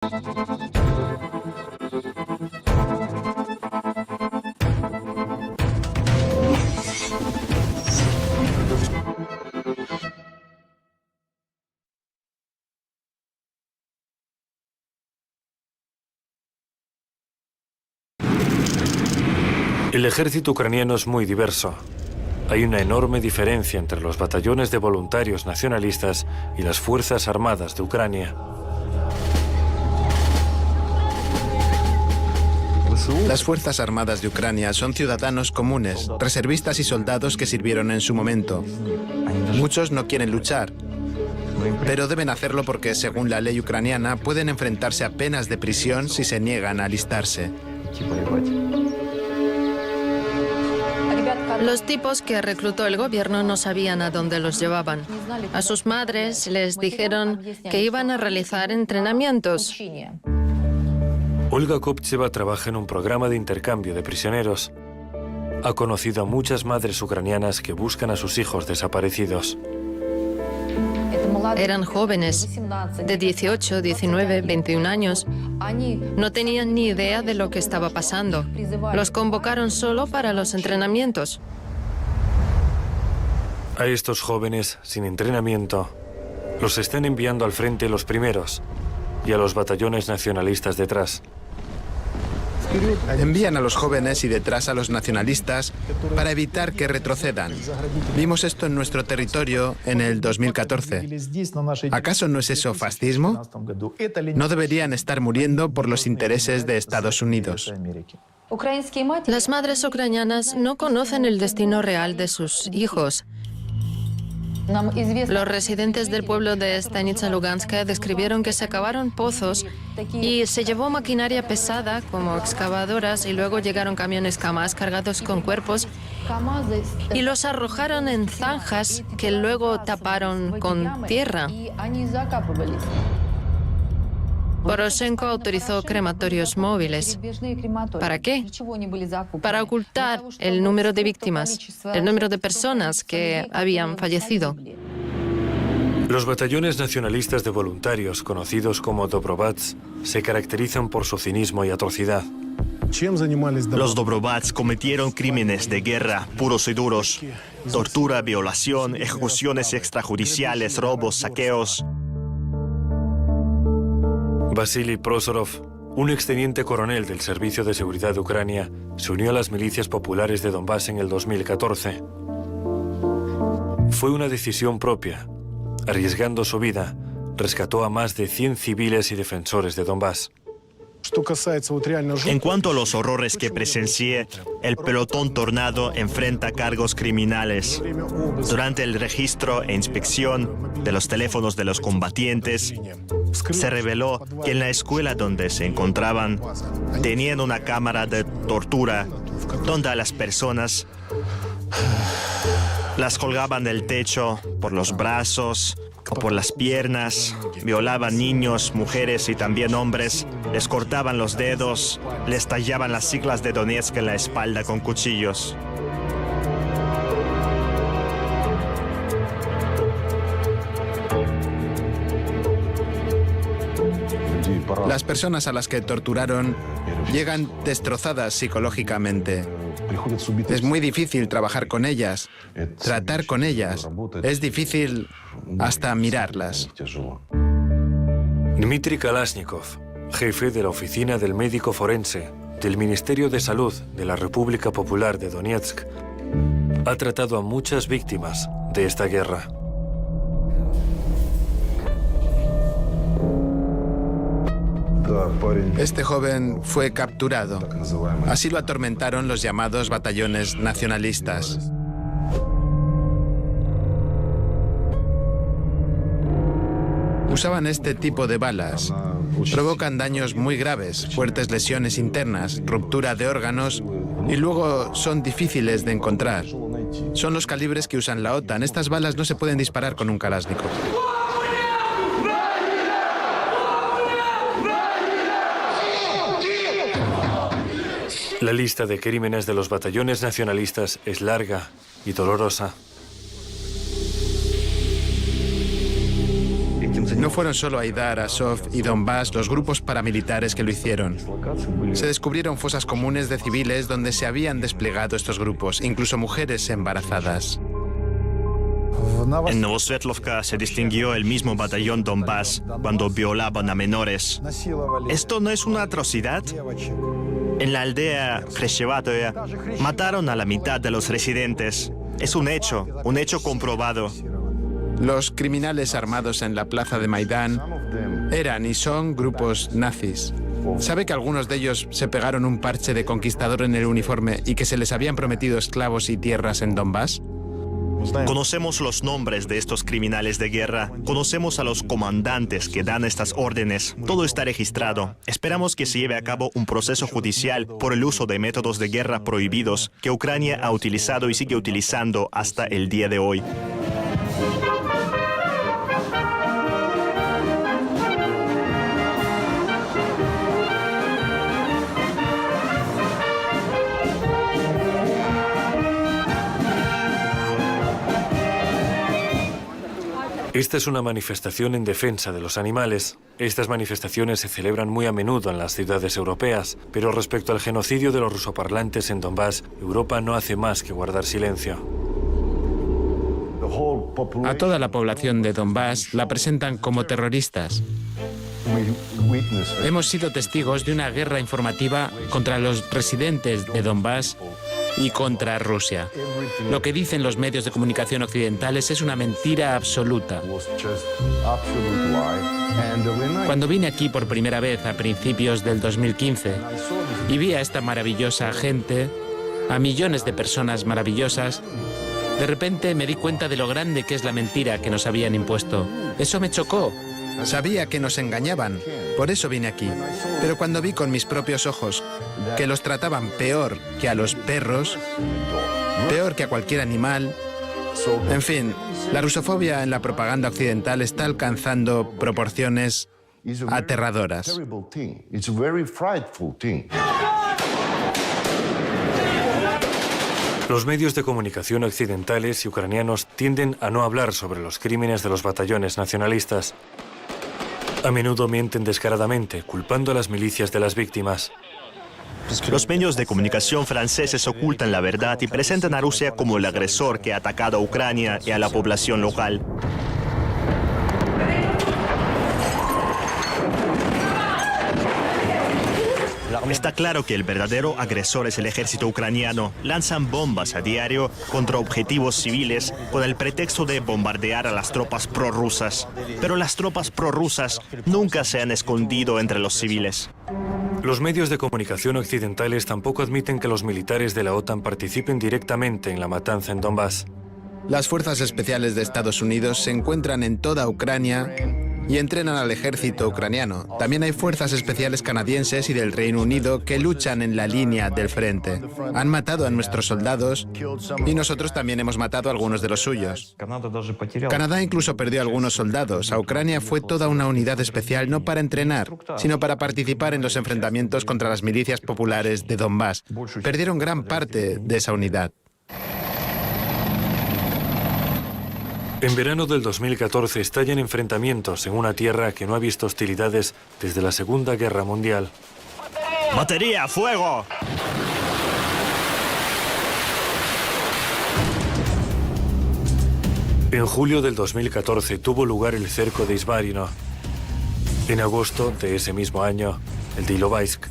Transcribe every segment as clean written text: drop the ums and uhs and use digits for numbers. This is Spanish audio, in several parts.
El ejército ucraniano es muy diverso. Hay una enorme diferencia entre los batallones de voluntarios nacionalistas y las Fuerzas Armadas de Ucrania. Las Fuerzas Armadas de Ucrania son ciudadanos comunes, reservistas y soldados que sirvieron en su momento. Muchos no quieren luchar, pero deben hacerlo porque, según la ley ucraniana, pueden enfrentarse a penas de prisión si se niegan a alistarse. Los tipos que reclutó el gobierno no sabían a dónde los llevaban. A sus madres les dijeron que iban a realizar entrenamientos. Olga Kopcheva trabaja en un programa de intercambio de prisioneros. Ha conocido a muchas madres ucranianas que buscan a sus hijos desaparecidos. Eran jóvenes, de 18, 19, 21 años. No tenían ni idea de lo que estaba pasando. Los convocaron solo para los entrenamientos. A estos jóvenes, sin entrenamiento, los están enviando al frente los primeros y a los batallones nacionalistas detrás. Envían a los jóvenes y detrás a los nacionalistas para evitar que retrocedan. Vimos esto en nuestro territorio en el 2014. ¿Acaso no es eso fascismo? No deberían estar muriendo por los intereses de Estados Unidos. Las madres ucranianas no conocen el destino real de sus hijos. Los residentes del pueblo de Stanitsa Luganska describieron que se cavaron pozos y se llevó maquinaria pesada como excavadoras y luego llegaron camiones KAMAZ cargados con cuerpos y los arrojaron en zanjas que luego taparon con tierra. Poroshenko autorizó crematorios móviles. ¿Para qué? Para ocultar el número de víctimas, el número de personas que habían fallecido. Los batallones nacionalistas de voluntarios, conocidos como Dobrobats, se caracterizan por su cinismo y atrocidad. Los Dobrobats cometieron crímenes de guerra puros y duros. Tortura, violación, ejecuciones extrajudiciales, robos, saqueos. Vasily Prosorov, un exteniente coronel del Servicio de Seguridad de Ucrania, se unió a las milicias populares de Donbass en el 2014. Fue una decisión propia. Arriesgando su vida, rescató a más de 100 civiles y defensores de Donbass. En cuanto a los horrores que presencié, el pelotón Tornado enfrenta cargos criminales. Durante el registro e inspección de los teléfonos de los combatientes, se reveló que en la escuela donde se encontraban tenían una cámara de tortura donde a las personas las colgaban del techo por los brazos o por las piernas, violaban niños, mujeres y también hombres, les cortaban los dedos, les tallaban las siglas de Donetsk en la espalda con cuchillos. Las personas a las que torturaron llegan destrozadas psicológicamente. Es muy difícil trabajar con ellas, tratar con ellas. Es difícil hasta mirarlas. Dmitry Kalashnikov, jefe de la Oficina del Médico Forense del Ministerio de Salud de la República Popular de Donetsk, ha tratado a muchas víctimas de esta guerra. Este joven fue capturado. Así lo atormentaron los llamados batallones nacionalistas. Usaban este tipo de balas. Provocan daños muy graves, fuertes lesiones internas, ruptura de órganos y luego son difíciles de encontrar. Son los calibres que usan la OTAN. Estas balas no se pueden disparar con un Kalashnikov. La lista de crímenes de los batallones nacionalistas es larga y dolorosa. No fueron solo Aidar, Azov y Donbass los grupos paramilitares que lo hicieron. Se descubrieron fosas comunes de civiles donde se habían desplegado estos grupos, incluso mujeres embarazadas. En Novosvetlovka se distinguió el mismo batallón Donbass cuando violaban a menores. ¿Esto no es una atrocidad? En la aldea Kreshevatoye mataron a la mitad de los residentes. Es un hecho comprobado. Los criminales armados en la plaza de Maidán eran y son grupos nazis. ¿Sabe que algunos de ellos se pegaron un parche de conquistador en el uniforme y que se les habían prometido esclavos y tierras en Donbass? Conocemos los nombres de estos criminales de guerra, conocemos a los comandantes que dan estas órdenes. Todo está registrado. Esperamos que se lleve a cabo un proceso judicial por el uso de métodos de guerra prohibidos que Ucrania ha utilizado y sigue utilizando hasta el día de hoy. Esta es una manifestación en defensa de los animales. Estas manifestaciones se celebran muy a menudo en las ciudades europeas, pero respecto al genocidio de los rusoparlantes en Donbass, Europa no hace más que guardar silencio. A toda la población de Donbass la presentan como terroristas. Hemos sido testigos de una guerra informativa contra los residentes de Donbass y contra Rusia. Lo que dicen los medios de comunicación occidentales es una mentira absoluta. Cuando vine aquí por primera vez a principios del 2015 y vi a esta maravillosa gente, a millones de personas maravillosas, de repente me di cuenta de lo grande que es la mentira que nos habían impuesto. Eso me chocó. Sabía que nos engañaban, por eso vine aquí. Pero cuando vi con mis propios ojos que los trataban peor que a los perros, peor que a cualquier animal, en fin, la rusofobia en la propaganda occidental está alcanzando proporciones aterradoras. Los medios de comunicación occidentales y ucranianos tienden a no hablar sobre los crímenes de los batallones nacionalistas. A menudo mienten descaradamente, culpando a las milicias de las víctimas. Los medios de comunicación franceses ocultan la verdad y presentan a Rusia como el agresor que ha atacado a Ucrania y a la población local. Está claro que el verdadero agresor es el ejército ucraniano. Lanzan bombas a diario contra objetivos civiles con el pretexto de bombardear a las tropas prorrusas. Pero las tropas prorrusas nunca se han escondido entre los civiles. Los medios de comunicación occidentales tampoco admiten que los militares de la OTAN participen directamente en la matanza en Donbass. Las fuerzas especiales de Estados Unidos se encuentran en toda Ucrania y entrenan al ejército ucraniano. También hay fuerzas especiales canadienses y del Reino Unido que luchan en la línea del frente. Han matado a nuestros soldados y nosotros también hemos matado a algunos de los suyos. Canadá incluso perdió a algunos soldados. A Ucrania fue toda una unidad especial no para entrenar, sino para participar en los enfrentamientos contra las milicias populares de Donbass. Perdieron gran parte de esa unidad. En verano del 2014 estallan enfrentamientos en una tierra que no ha visto hostilidades desde la Segunda Guerra Mundial. ¡Batería, fuego! En julio del 2014 tuvo lugar el cerco de Izmarino. En agosto de ese mismo año, el de Ilovaisk.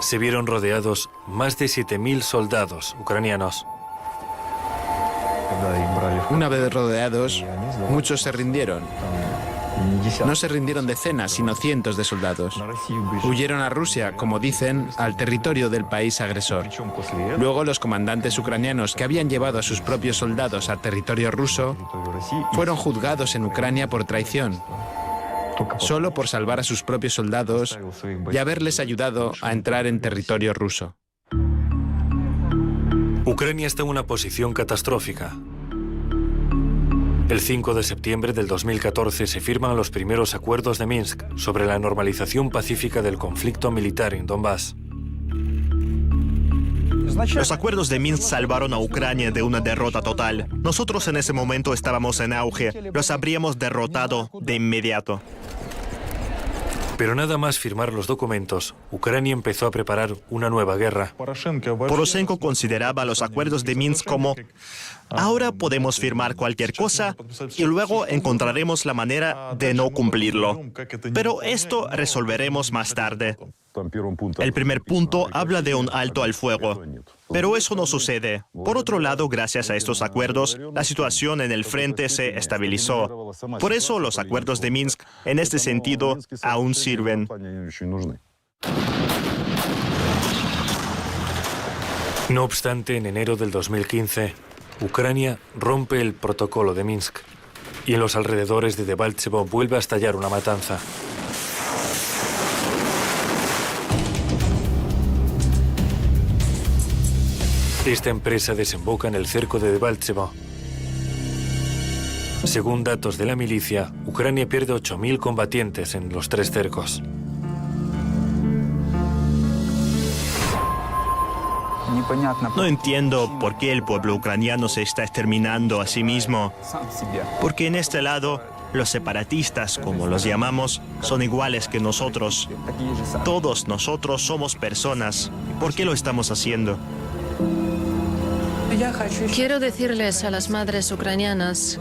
Se vieron rodeados más de 7.000 soldados ucranianos. Una vez rodeados, muchos se rindieron. No se rindieron decenas, sino cientos de soldados. Huyeron a Rusia, como dicen, al territorio del país agresor. Luego, los comandantes ucranianos que habían llevado a sus propios soldados a territorio ruso fueron juzgados en Ucrania por traición, solo por salvar a sus propios soldados y haberles ayudado a entrar en territorio ruso. Ucrania está en una posición catastrófica. El 5 de septiembre del 2014 se firman los primeros acuerdos de Minsk sobre la normalización pacífica del conflicto militar en Donbass. Los acuerdos de Minsk salvaron a Ucrania de una derrota total. Nosotros en ese momento estábamos en auge. Los habríamos derrotado de inmediato. Pero nada más firmar los documentos, Ucrania empezó a preparar una nueva guerra. Poroshenko consideraba los acuerdos de Minsk como: ahora podemos firmar cualquier cosa y luego encontraremos la manera de no cumplirlo. Pero esto resolveremos más tarde. El primer punto habla de un alto al fuego, pero eso no sucede. Por otro lado, gracias a estos acuerdos, la situación en el frente se estabilizó. Por eso los acuerdos de Minsk, en este sentido, aún sirven. No obstante, en enero del 2015, Ucrania rompe el protocolo de Minsk y en los alrededores de Debaltsevo vuelve a estallar una matanza. Esta empresa desemboca en el cerco de Debaltsevo. Según datos de la milicia, Ucrania pierde 8.000 combatientes en los 3 cercos. No entiendo por qué el pueblo ucraniano se está exterminando a sí mismo. Porque en este lado, los separatistas, como los llamamos, son iguales que nosotros. Todos nosotros somos personas. ¿Por qué lo estamos haciendo? Quiero decirles a las madres ucranianas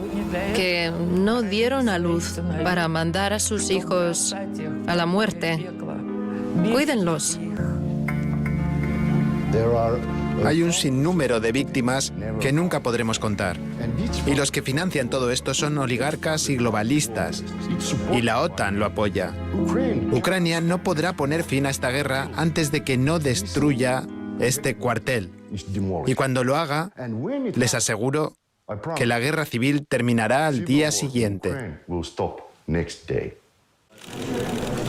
que no dieron a luz para mandar a sus hijos a la muerte. Cuídenlos. Hay un sinnúmero de víctimas que nunca podremos contar. Y los que financian todo esto son oligarcas y globalistas. Y la OTAN lo apoya. Ucrania no podrá poner fin a esta guerra antes de que no destruya este cuartel. Y cuando lo haga, les aseguro que la guerra civil terminará al día siguiente.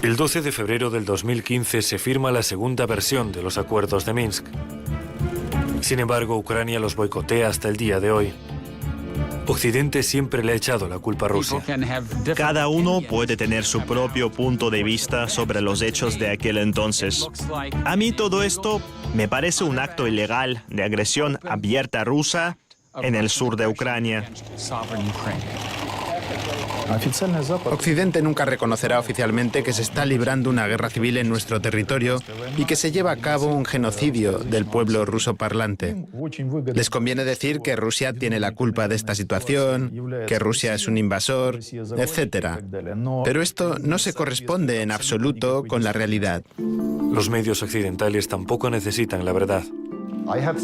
El 12 de febrero del 2015 se firma la segunda versión de los acuerdos de Minsk. Sin embargo, Ucrania los boicotea hasta el día de hoy. Occidente siempre le ha echado la culpa a Rusia. Cada uno puede tener su propio punto de vista sobre los hechos de aquel entonces. A mí todo esto me parece un acto ilegal de agresión abierta rusa en el sur de Ucrania. Occidente nunca reconocerá oficialmente que se está librando una guerra civil en nuestro territorio y que se lleva a cabo un genocidio del pueblo ruso parlante. Les conviene decir que Rusia tiene la culpa de esta situación, que Rusia es un invasor, etc. Pero esto no se corresponde en absoluto con la realidad. Los medios occidentales tampoco necesitan la verdad.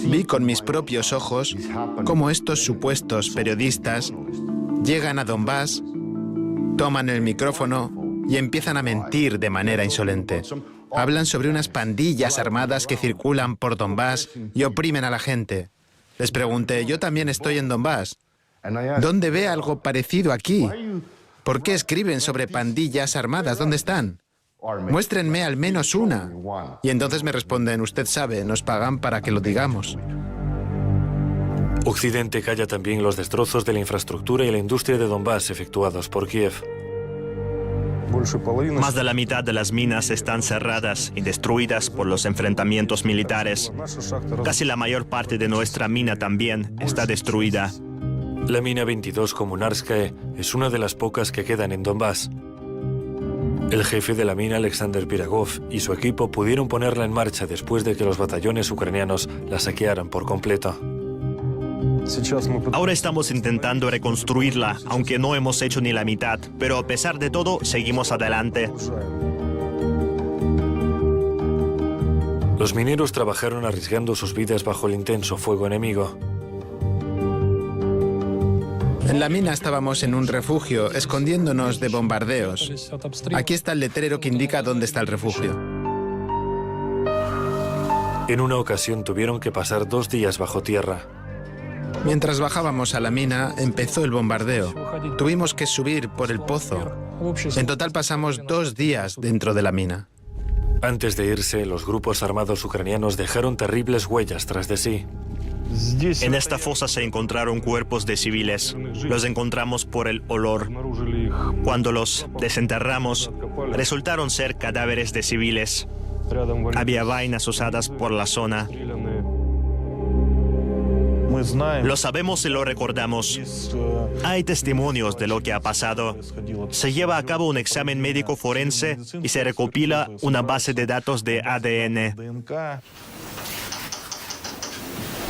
Vi con mis propios ojos cómo estos supuestos periodistas llegan a Donbass, toman el micrófono y empiezan a mentir de manera insolente. Hablan sobre unas pandillas armadas que circulan por Donbass y oprimen a la gente. Les pregunté, yo también estoy en Donbass. ¿Dónde ve algo parecido aquí? ¿Por qué escriben sobre pandillas armadas? ¿Dónde están? Muéstrenme al menos una. Y entonces me responden, usted sabe, nos pagan para que lo digamos. Occidente calla también los destrozos de la infraestructura y la industria de Donbass efectuados por Kiev. Más de la mitad de las minas están cerradas y destruidas por los enfrentamientos militares. Casi la mayor parte de nuestra mina también está destruida. La mina 22 Komunarskaya es una de las pocas que quedan en Donbass. El jefe de la mina, Alexander Piragov, y su equipo pudieron ponerla en marcha después de que los batallones ucranianos la saquearan por completo. Ahora estamos intentando reconstruirla, aunque no hemos hecho ni la mitad, pero a pesar de todo, seguimos adelante. Los mineros trabajaron arriesgando sus vidas bajo el intenso fuego enemigo. En la mina estábamos en un refugio, escondiéndonos de bombardeos. Aquí está el letrero que indica dónde está el refugio. En una ocasión tuvieron que pasar 2 días bajo tierra. Mientras bajábamos a la mina, empezó el bombardeo. Tuvimos que subir por el pozo. En total pasamos 2 días dentro de la mina. Antes de irse, los grupos armados ucranianos dejaron terribles huellas tras de sí. En esta fosa se encontraron cuerpos de civiles. Los encontramos por el olor. Cuando los desenterramos, resultaron ser cadáveres de civiles. Había vainas usadas por la zona. Lo sabemos y lo recordamos. Hay testimonios de lo que ha pasado. Se lleva a cabo un examen médico forense y se recopila una base de datos de ADN.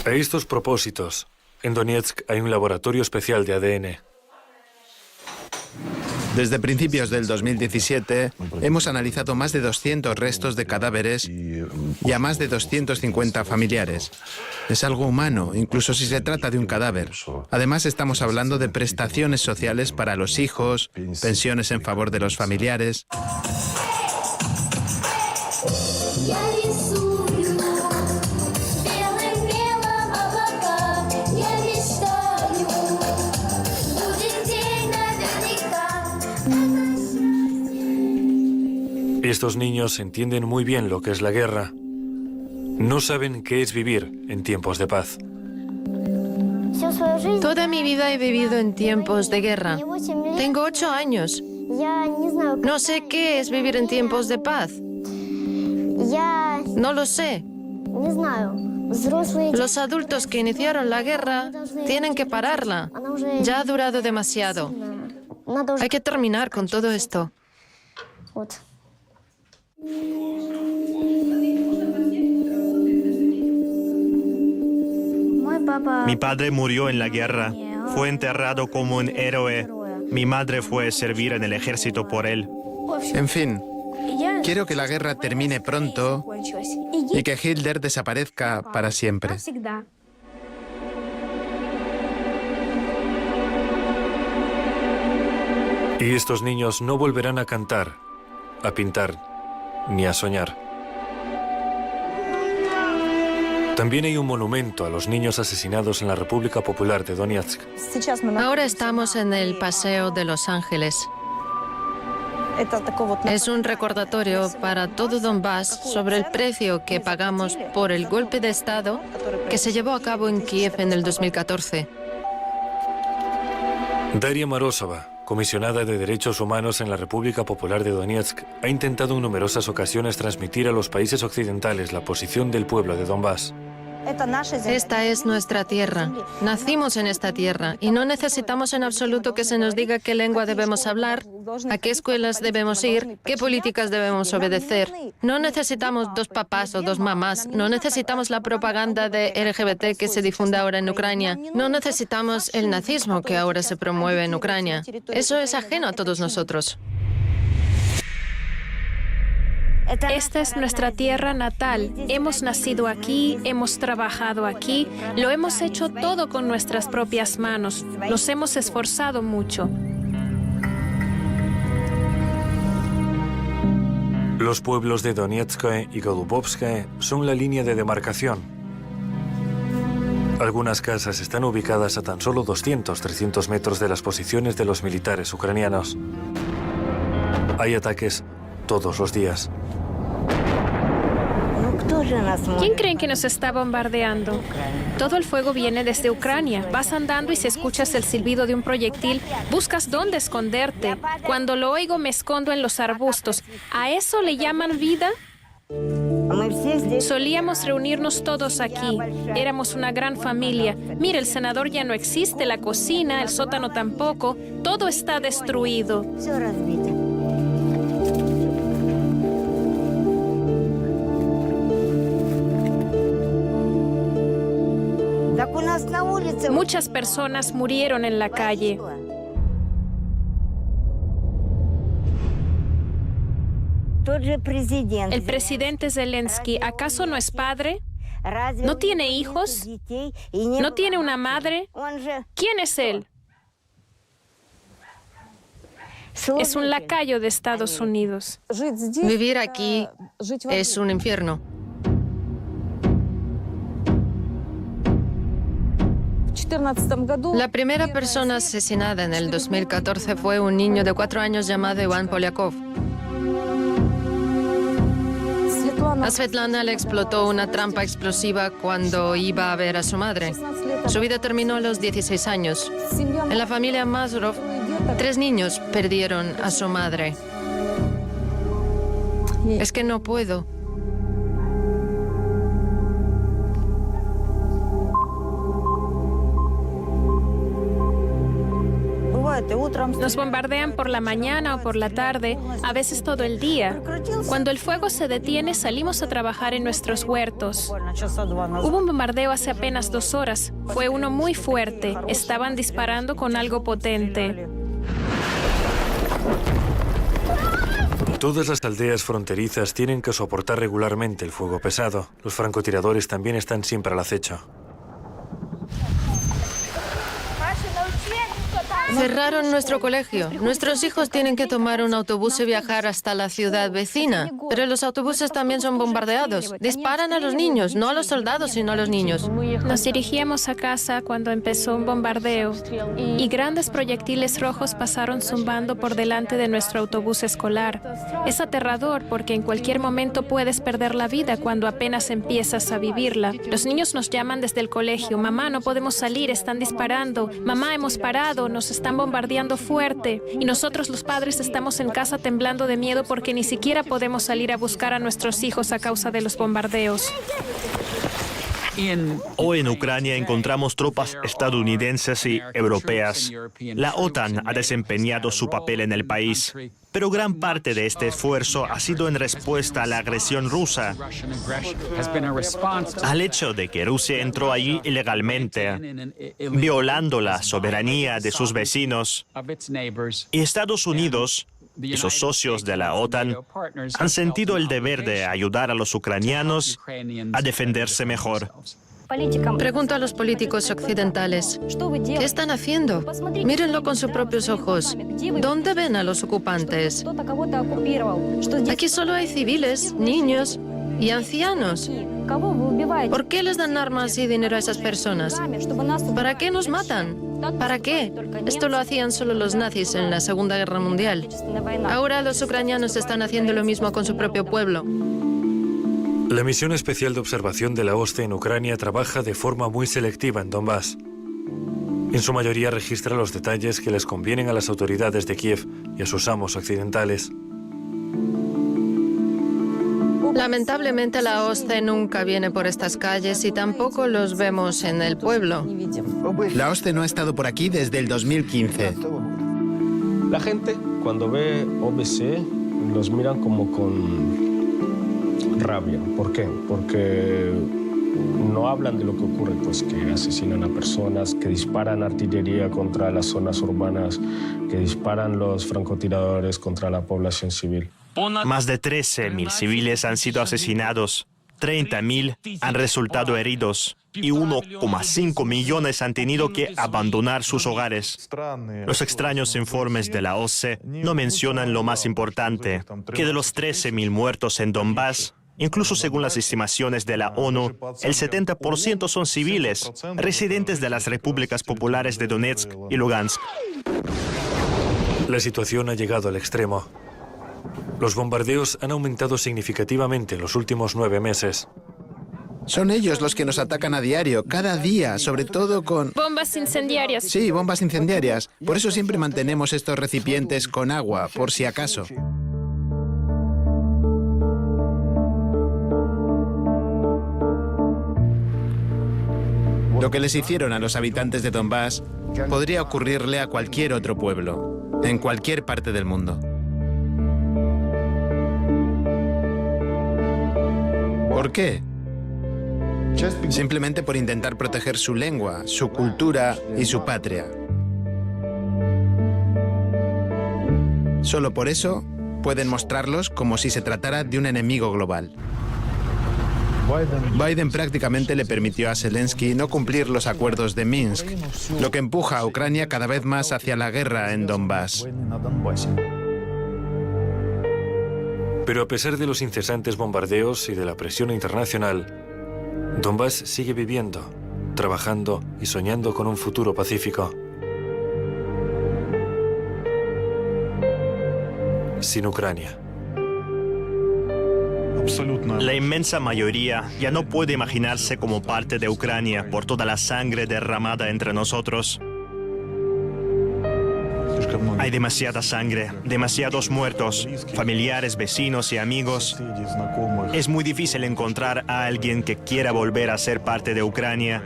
A estos propósitos, en Donetsk hay un laboratorio especial de ADN. Desde principios del 2017 hemos analizado más de 200 restos de cadáveres y a más de 250 familiares. Es algo humano, incluso si se trata de un cadáver. Además, estamos hablando de prestaciones sociales para los hijos, pensiones en favor de los familiares. Estos niños entienden muy bien lo que es la guerra. No saben qué es vivir en tiempos de paz. Toda mi vida he vivido en tiempos de guerra. Tengo 8 años. No sé qué es vivir en tiempos de paz. No lo sé. Los adultos que iniciaron la guerra tienen que pararla. Ya ha durado demasiado. Hay que terminar con todo esto. Mi padre murió en la guerra. Fue enterrado como un héroe. Mi madre fue a servir en el ejército por él. En fin, quiero que la guerra termine pronto y que Hitler desaparezca para siempre. Y estos niños no volverán a cantar, a pintar, ni a soñar. También hay un monumento a los niños asesinados en la República Popular de Donetsk. Ahora estamos en el Paseo de Los Ángeles. Es un recordatorio para todo Donbass sobre el precio que pagamos por el golpe de Estado que se llevó a cabo en Kiev en el 2014. Daria Morozova, comisionada de Derechos Humanos en la República Popular de Donetsk, ha intentado en numerosas ocasiones transmitir a los países occidentales la posición del pueblo de Donbass. Esta es nuestra tierra. Nacimos en esta tierra y no necesitamos en absoluto que se nos diga qué lengua debemos hablar, a qué escuelas debemos ir, qué políticas debemos obedecer. No necesitamos 2 papás o 2 mamás. No necesitamos la propaganda de LGBT que se difunde ahora en Ucrania. No necesitamos el nazismo que ahora se promueve en Ucrania. Eso es ajeno a todos nosotros. Esta es nuestra tierra natal. Hemos nacido aquí, hemos trabajado aquí, lo hemos hecho todo con nuestras propias manos. Nos hemos esforzado mucho. Los pueblos de Donetsk y Golubovsk son la línea de demarcación. Algunas casas están ubicadas a tan solo 200-300 metros de las posiciones de los militares ucranianos. Hay ataques todos los días. ¿Quién creen que nos está bombardeando? Todo el fuego viene desde Ucrania. Vas andando y si escuchas el silbido de un proyectil, buscas dónde esconderte. Cuando lo oigo me escondo en los arbustos. ¿A eso le llaman vida? Solíamos reunirnos todos aquí. Éramos una gran familia. Mira, el senador ya no existe, la cocina, el sótano tampoco. Todo está destruido. Muchas personas murieron en la calle. El presidente Zelensky, ¿acaso no es padre? ¿No tiene hijos? ¿No tiene una madre? ¿Quién es él? Es un lacayo de Estados Unidos. Vivir aquí es un infierno. La primera persona asesinada en el 2014 fue un niño de 4 años llamado Iván Polyakov. A Svetlana le explotó una trampa explosiva cuando iba a ver a su madre. Su vida terminó a los 16 años. En la familia Mazurov, 3 niños perdieron a su madre. Es que no puedo. Nos bombardean por la mañana o por la tarde, a veces todo el día. Cuando el fuego se detiene, salimos a trabajar en nuestros huertos. Hubo un bombardeo hace apenas 2 horas. Fue uno muy fuerte. Estaban disparando con algo potente. Todas las aldeas fronterizas tienen que soportar regularmente el fuego pesado. Los francotiradores también están siempre al acecho. Cerraron nuestro colegio. Nuestros hijos tienen que tomar un autobús y viajar hasta la ciudad vecina. Pero los autobuses también son bombardeados. Disparan a los niños, no a los soldados, sino a los niños. Nos dirigíamos a casa cuando empezó un bombardeo y grandes proyectiles rojos pasaron zumbando por delante de nuestro autobús escolar. Es aterrador porque en cualquier momento puedes perder la vida cuando apenas empiezas a vivirla. Los niños nos llaman desde el colegio. Mamá, no podemos salir, están disparando. Mamá, hemos parado, nos están bombardeando fuerte. Y nosotros los padres estamos en casa temblando de miedo porque ni siquiera podemos salir a buscar a nuestros hijos a causa de los bombardeos. Hoy en Ucrania encontramos tropas estadounidenses y europeas. La OTAN ha desempeñado su papel en el país, pero gran parte de este esfuerzo ha sido en respuesta a la agresión rusa, al hecho de que Rusia entró allí ilegalmente, violando la soberanía de sus vecinos. Y Estados Unidos y sus socios de la OTAN han sentido el deber de ayudar a los ucranianos a defenderse mejor. Pregunto a los políticos occidentales, ¿qué están haciendo? Mírenlo con sus propios ojos. ¿Dónde ven a los ocupantes? Aquí solo hay civiles, niños y ancianos. ¿Por qué les dan armas y dinero a esas personas? ¿Para qué nos matan? ¿Para qué? Esto lo hacían solo los nazis en la Segunda Guerra Mundial. Ahora los ucranianos están haciendo lo mismo con su propio pueblo. La misión especial de observación de la OSCE en Ucrania trabaja de forma muy selectiva en Donbass. En su mayoría registra los detalles que les convienen a las autoridades de Kiev y a sus amos occidentales. Lamentablemente la OSCE nunca viene por estas calles y tampoco los vemos en el pueblo. La OSCE no ha estado por aquí desde el 2015. La gente cuando ve OVC los miran como con rabia. ¿Por qué? Porque no hablan de lo que ocurre, pues que asesinan a personas, que disparan artillería contra las zonas urbanas, que disparan los francotiradores contra la población civil. Más de 13.000 civiles han sido asesinados, 30.000 han resultado heridos y 1,5 millones han tenido que abandonar sus hogares. Los extraños informes de la OSCE no mencionan lo más importante, que de los 13.000 muertos en Donbass, incluso según las estimaciones de la ONU, el 70% son civiles, residentes de las repúblicas populares de Donetsk y Lugansk. La situación ha llegado al extremo. Los bombardeos han aumentado significativamente en los últimos 9 meses. Son ellos los que nos atacan a diario, cada día, sobre todo con... Bombas incendiarias. Sí, bombas incendiarias. Por eso siempre mantenemos estos recipientes con agua, por si acaso. Lo que les hicieron a los habitantes de Donbass podría ocurrirle a cualquier otro pueblo, en cualquier parte del mundo. ¿Por qué? Simplemente por intentar proteger su lengua, su cultura y su patria. Solo por eso pueden mostrarlos como si se tratara de un enemigo global. Biden prácticamente le permitió a Zelensky no cumplir los acuerdos de Minsk, lo que empuja a Ucrania cada vez más hacia la guerra en Donbass. Pero a pesar de los incesantes bombardeos y de la presión internacional, Donbass sigue viviendo, trabajando y soñando con un futuro pacífico. Sin Ucrania. La inmensa mayoría ya no puede imaginarse como parte de Ucrania por toda la sangre derramada entre nosotros. Hay demasiada sangre, demasiados muertos, familiares, vecinos y amigos. Es muy difícil encontrar a alguien que quiera volver a ser parte de Ucrania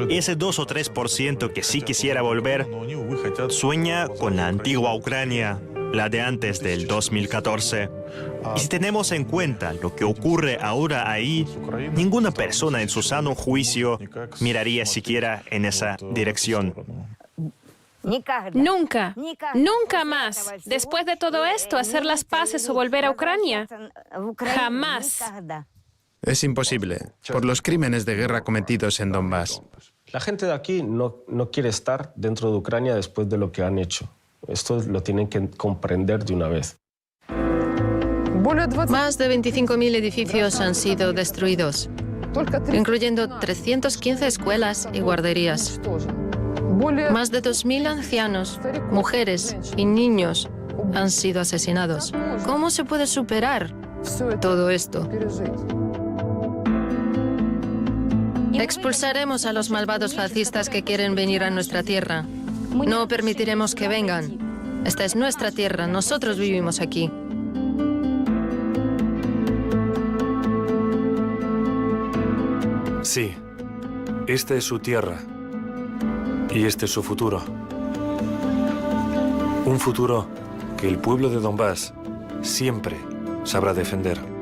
Ese 2 o 3% que sí quisiera volver sueña con la antigua Ucrania, la de antes del 2014. Y si tenemos en cuenta lo que ocurre ahora ahí, ninguna persona en su sano juicio miraría siquiera en esa dirección. Nunca, nunca más, después de todo esto, hacer las paces o volver a Ucrania. Jamás. Es imposible, por los crímenes de guerra cometidos en Donbass. La gente de aquí no quiere estar dentro de Ucrania después de lo que han hecho. Esto lo tienen que comprender de una vez. Más de 25.000 edificios han sido destruidos, incluyendo 315 escuelas y guarderías. Más de 2.000 ancianos, mujeres y niños han sido asesinados. ¿Cómo se puede superar todo esto? Expulsaremos a los malvados fascistas que quieren venir a nuestra tierra. No permitiremos que vengan. Esta es nuestra tierra, nosotros vivimos aquí. Sí, esta es su tierra y este es su futuro. Un futuro que el pueblo de Donbass siempre sabrá defender.